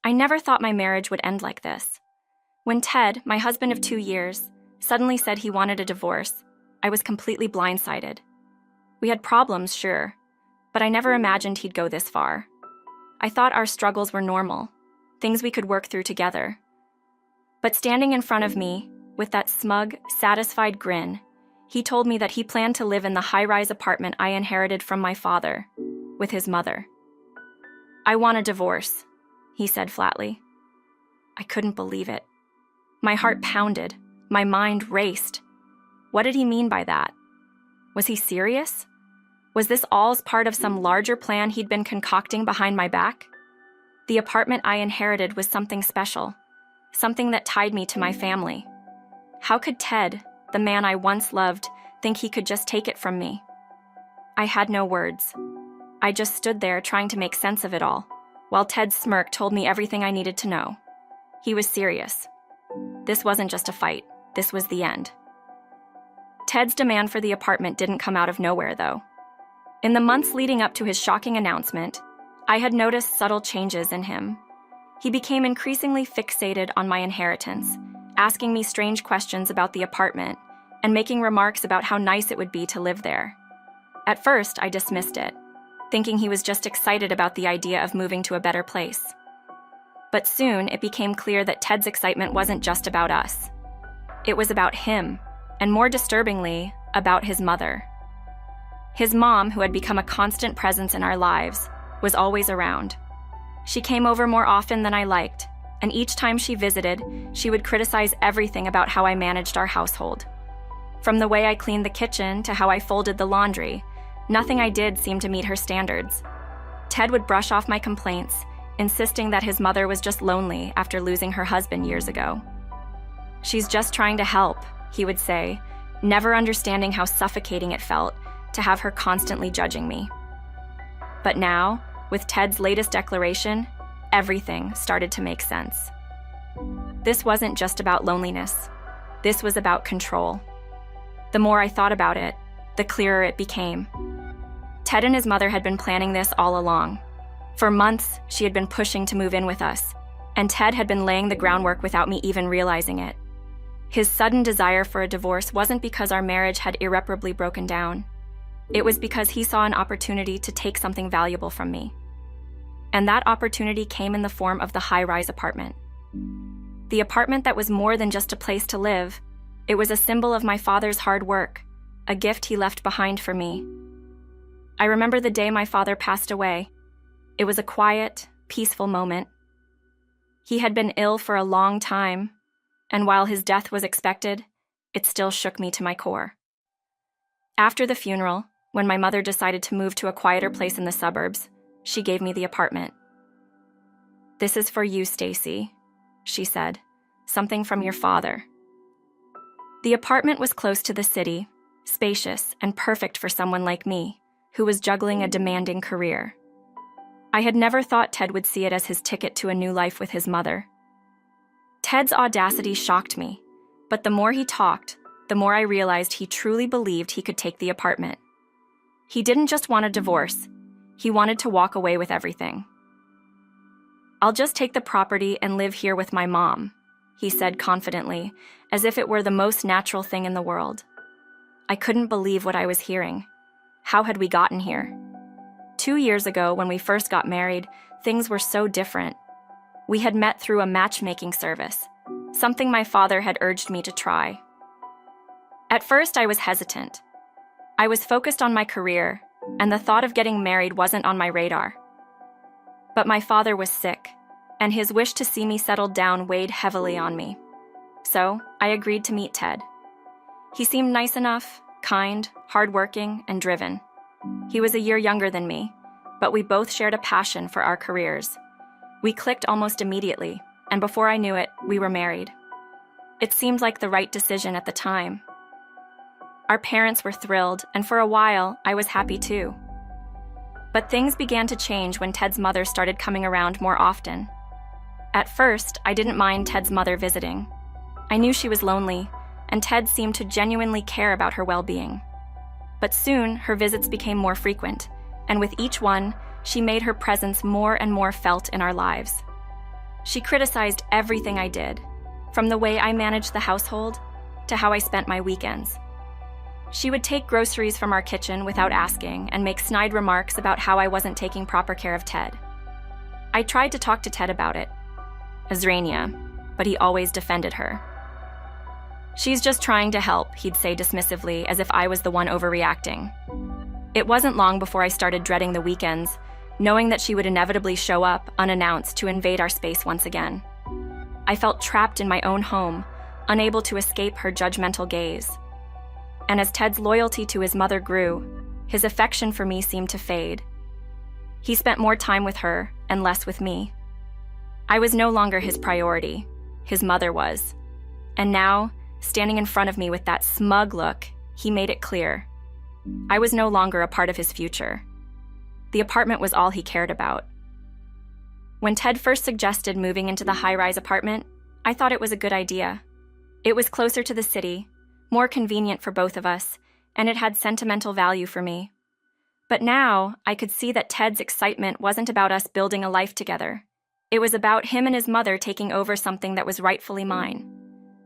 I never thought my marriage would end like this. When Ted, my husband of 2 years, suddenly said he wanted a divorce, I was completely blindsided. We had problems, sure, but I never imagined he'd go this far. I thought our struggles were normal, things we could work through together. But standing in front of me, with that smug, satisfied grin, he told me that he planned to live in the high-rise apartment I inherited from my father, with his mother. "I want a divorce," he said flatly. I couldn't believe it. My heart pounded, my mind raced. What did he mean by that? Was he serious? Was this all part of some larger plan he'd been concocting behind my back? The apartment I inherited was something special, something that tied me to my family. How could Ted, the man I once loved, think he could just take it from me? I had no words. I just stood there trying to make sense of it all, while Ted's smirk told me everything I needed to know. He was serious. This wasn't just a fight. This was the end. Ted's demand for the apartment didn't come out of nowhere, though. In the months leading up to his shocking announcement, I had noticed subtle changes in him. He became increasingly fixated on my inheritance, asking me strange questions about the apartment and making remarks about how nice it would be to live there. At first, I dismissed it, thinking he was just excited about the idea of moving to a better place. But soon, it became clear that Ted's excitement wasn't just about us. It was about him, and more disturbingly, about his mother. His mom, who had become a constant presence in our lives, was always around. She came over more often than I liked, and each time she visited, she would criticize everything about how I managed our household. From the way I cleaned the kitchen to how I folded the laundry, nothing I did seemed to meet her standards. Ted would brush off my complaints, insisting that his mother was just lonely after losing her husband years ago. "She's just trying to help," he would say, never understanding how suffocating it felt to have her constantly judging me. But now, with Ted's latest declaration, everything started to make sense. This wasn't just about loneliness. This was about control. The more I thought about it, the clearer it became. Ted and his mother had been planning this all along. For months, she had been pushing to move in with us, and Ted had been laying the groundwork without me even realizing it. His sudden desire for a divorce wasn't because our marriage had irreparably broken down. It was because he saw an opportunity to take something valuable from me. And that opportunity came in the form of the high-rise apartment. The apartment that was more than just a place to live. It was a symbol of my father's hard work, a gift he left behind for me. I remember the day my father passed away. It was a quiet, peaceful moment. He had been ill for a long time, and while his death was expected, it still shook me to my core. After the funeral, when my mother decided to move to a quieter place in the suburbs, she gave me the apartment. "This is for you, Stacy," she said, "something from your father." The apartment was close to the city, spacious and perfect for someone like me, who was juggling a demanding career. I had never thought Ted would see it as his ticket to a new life with his mother. Ted's audacity shocked me, but the more he talked, the more I realized he truly believed he could take the apartment. He didn't just want a divorce, he wanted to walk away with everything. "I'll just take the property and live here with my mom," he said confidently, as if it were the most natural thing in the world. I couldn't believe what I was hearing. How had we gotten here? 2 years ago, when we first got married, things were so different. We had met through a matchmaking service, something my father had urged me to try. At first, I was hesitant. I was focused on my career, and the thought of getting married wasn't on my radar. But my father was sick, and his wish to see me settled down weighed heavily on me. So, I agreed to meet Ted. He seemed nice enough, kind, hardworking, and driven. He was a year younger than me, but we both shared a passion for our careers. We clicked almost immediately, and before I knew it, we were married. It seemed like the right decision at the time. Our parents were thrilled, and for a while, I was happy too. But things began to change when Ted's mother started coming around more often. At first, I didn't mind Ted's mother visiting. I knew she was lonely, and Ted seemed to genuinely care about her well-being. But soon, her visits became more frequent, and with each one, she made her presence more and more felt in our lives. She criticized everything I did, from the way I managed the household to how I spent my weekends. She would take groceries from our kitchen without asking and make snide remarks about how I wasn't taking proper care of Ted. I tried to talk to Ted about it, Azrania, but he always defended her. "She's just trying to help," he'd say dismissively, as if I was the one overreacting. It wasn't long before I started dreading the weekends, knowing that she would inevitably show up, unannounced, to invade our space once again. I felt trapped in my own home, unable to escape her judgmental gaze. And as Ted's loyalty to his mother grew, his affection for me seemed to fade. He spent more time with her and less with me. I was no longer his priority, his mother was. And now, standing in front of me with that smug look, he made it clear. I was no longer a part of his future. The apartment was all he cared about. When Ted first suggested moving into the high-rise apartment, I thought it was a good idea. It was closer to the city, more convenient for both of us, and it had sentimental value for me. But now, I could see that Ted's excitement wasn't about us building a life together. It was about him and his mother taking over something that was rightfully mine.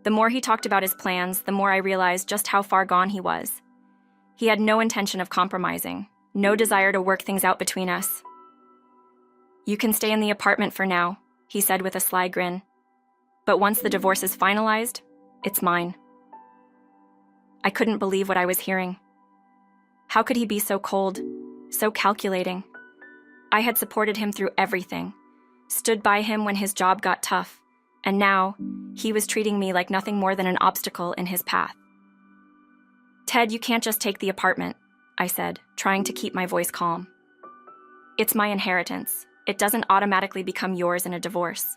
The more he talked about his plans, the more I realized just how far gone he was. He had no intention of compromising, no desire to work things out between us. "You can stay in the apartment for now," he said with a sly grin. "But once the divorce is finalized, it's mine." I couldn't believe what I was hearing. How could he be so cold, so calculating? I had supported him through everything, stood by him when his job got tough, and now he was treating me like nothing more than an obstacle in his path. "Ted, you can't just take the apartment," I said, trying to keep my voice calm. "It's my inheritance. It doesn't automatically become yours in a divorce."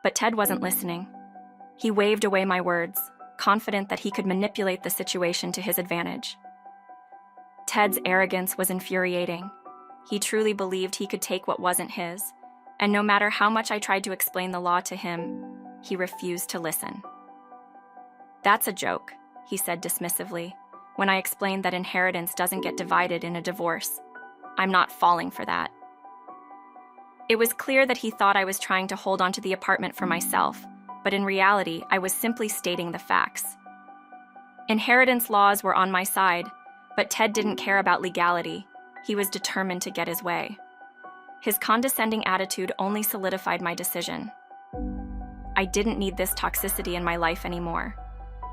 But Ted wasn't listening. He waved away my words, confident that he could manipulate the situation to his advantage. Ted's arrogance was infuriating. He truly believed he could take what wasn't his, and no matter how much I tried to explain the law to him, he refused to listen. "That's a joke," he said dismissively, when I explained that inheritance doesn't get divided in a divorce. "I'm not falling for that." It was clear that he thought I was trying to hold onto the apartment for myself, but in reality, I was simply stating the facts. Inheritance laws were on my side, but Ted didn't care about legality. He was determined to get his way. His condescending attitude only solidified my decision. I didn't need this toxicity in my life anymore.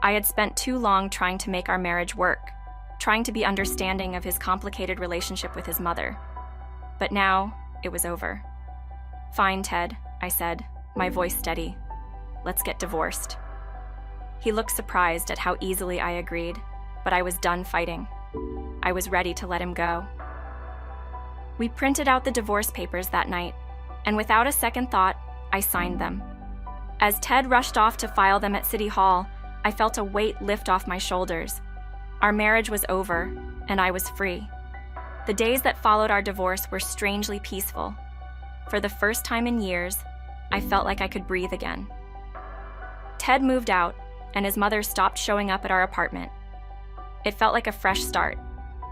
I had spent too long trying to make our marriage work, trying to be understanding of his complicated relationship with his mother. But now, it was over. "Fine, Ted," I said, my voice steady. "Let's get divorced." He looked surprised at how easily I agreed, but I was done fighting. I was ready to let him go. We printed out the divorce papers that night, and without a second thought, I signed them. As Ted rushed off to file them at City Hall, I felt a weight lift off my shoulders. Our marriage was over, and I was free. The days that followed our divorce were strangely peaceful. For the first time in years, I felt like I could breathe again. Ted moved out, and his mother stopped showing up at our apartment. It felt like a fresh start,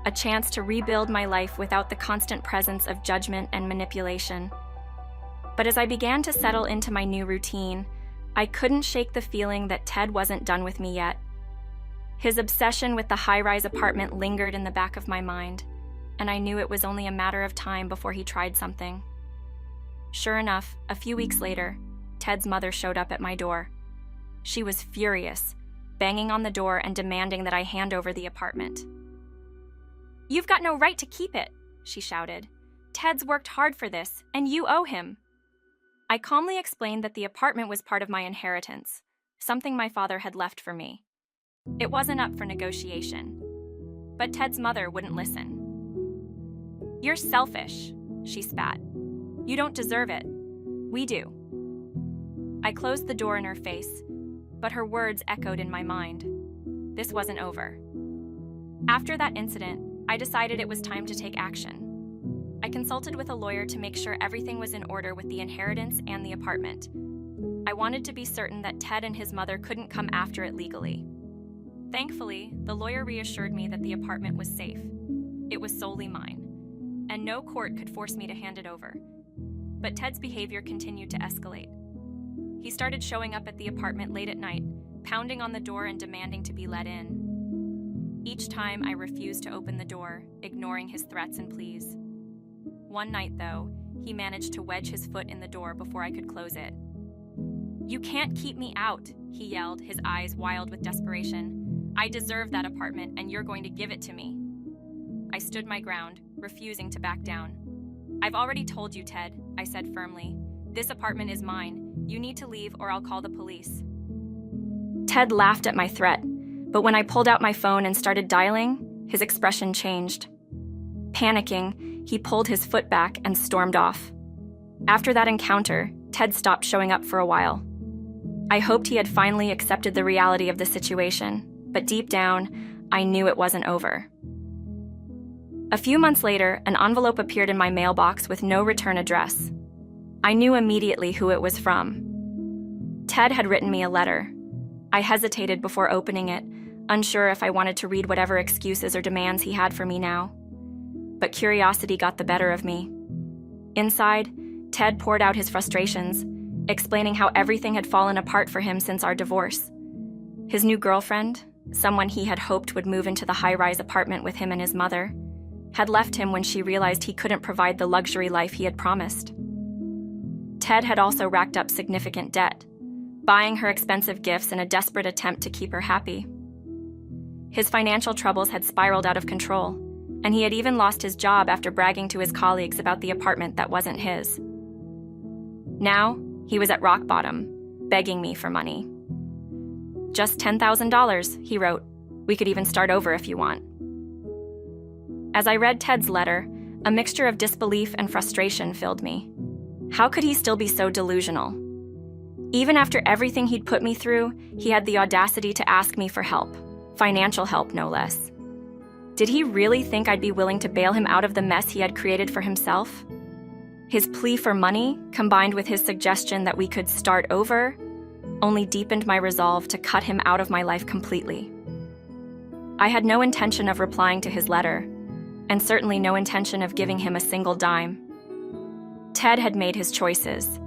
a chance to rebuild my life without the constant presence of judgment and manipulation. But as I began to settle into my new routine, I couldn't shake the feeling that Ted wasn't done with me yet. His obsession with the high-rise apartment lingered in the back of my mind, and I knew it was only a matter of time before he tried something. Sure enough, a few weeks later, Ted's mother showed up at my door. She was furious, banging on the door and demanding that I hand over the apartment. "You've got no right to keep it," she shouted. "Ted's worked hard for this, and you owe him." I calmly explained that the apartment was part of my inheritance, something my father had left for me. It wasn't up for negotiation. But Ted's mother wouldn't listen. "You're selfish," she spat. "You don't deserve it. We do." I closed the door in her face, but her words echoed in my mind. This wasn't over. After that incident, I decided it was time to take action. I consulted with a lawyer to make sure everything was in order with the inheritance and the apartment. I wanted to be certain that Ted and his mother couldn't come after it legally. Thankfully, the lawyer reassured me that the apartment was safe. It was solely mine, and no court could force me to hand it over. But Ted's behavior continued to escalate. He started showing up at the apartment late at night, pounding on the door and demanding to be let in. Each time, I refused to open the door, ignoring his threats and pleas. One night, though, he managed to wedge his foot in the door before I could close it. "You can't keep me out," he yelled, his eyes wild with desperation. "I deserve that apartment, and you're going to give it to me." I stood my ground, refusing to back down. "I've already told you, Ted," I said firmly. "This apartment is mine. You need to leave or I'll call the police." Ted laughed at my threat, but when I pulled out my phone and started dialing, his expression changed. Panicking, he pulled his foot back and stormed off. After that encounter, Ted stopped showing up for a while. I hoped he had finally accepted the reality of the situation, but deep down, I knew it wasn't over. A few months later, an envelope appeared in my mailbox with no return address. I knew immediately who it was from. Ted had written me a letter. I hesitated before opening it, unsure if I wanted to read whatever excuses or demands he had for me now. But curiosity got the better of me. Inside, Ted poured out his frustrations, explaining how everything had fallen apart for him since our divorce. His new girlfriend, someone he had hoped would move into the high-rise apartment with him and his mother, had left him when she realized he couldn't provide the luxury life he had promised. Ted had also racked up significant debt, buying her expensive gifts in a desperate attempt to keep her happy. His financial troubles had spiraled out of control, and he had even lost his job after bragging to his colleagues about the apartment that wasn't his. Now, he was at rock bottom, begging me for money. "Just $10,000, he wrote. "We could even start over if you want." As I read Ted's letter, a mixture of disbelief and frustration filled me. How could he still be so delusional? Even after everything he'd put me through, he had the audacity to ask me for help, financial help no less. Did he really think I'd be willing to bail him out of the mess he had created for himself? His plea for money, combined with his suggestion that we could start over, only deepened my resolve to cut him out of my life completely. I had no intention of replying to his letter, and certainly no intention of giving him a single dime. Ted had made his choices,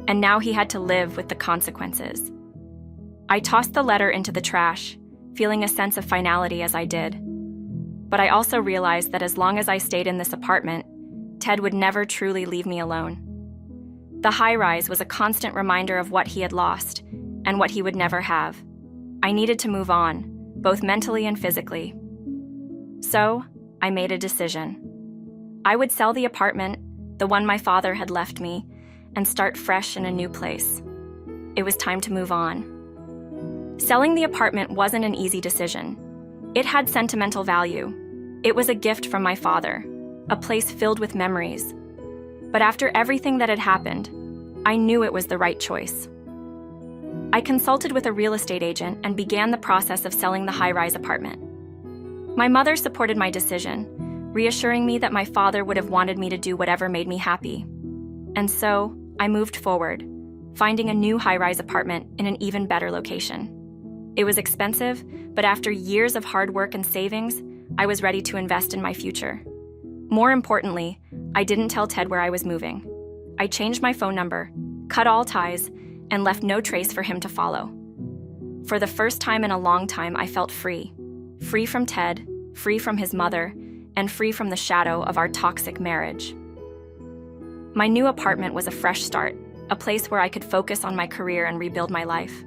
and now he had to live with the consequences. I tossed the letter into the trash, feeling a sense of finality as I did. But I also realized that as long as I stayed in this apartment, Ted would never truly leave me alone. The high-rise was a constant reminder of what he had lost and what he would never have. I needed to move on, both mentally and physically. So, I made a decision. I would sell the apartment, the one my father had left me, and start fresh in a new place. It was time to move on. Selling the apartment wasn't an easy decision. It had sentimental value. It was a gift from my father, a place filled with memories. But after everything that had happened, I knew it was the right choice. I consulted with a real estate agent and began the process of selling the high-rise apartment. My mother supported my decision, reassuring me that my father would have wanted me to do whatever made me happy. And so, I moved forward, finding a new high-rise apartment in an even better location. It was expensive, but after years of hard work and savings, I was ready to invest in my future. More importantly, I didn't tell Ted where I was moving. I changed my phone number, cut all ties, and left no trace for him to follow. For the first time in a long time, I felt free. Free from Ted, free from his mother, and free from the shadow of our toxic marriage. My new apartment was a fresh start, a place where I could focus on my career and rebuild my life.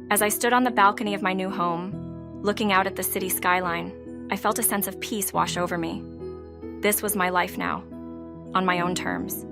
As I stood on the balcony of my new home, looking out at the city skyline, I felt a sense of peace wash over me. This was my life now, on my own terms.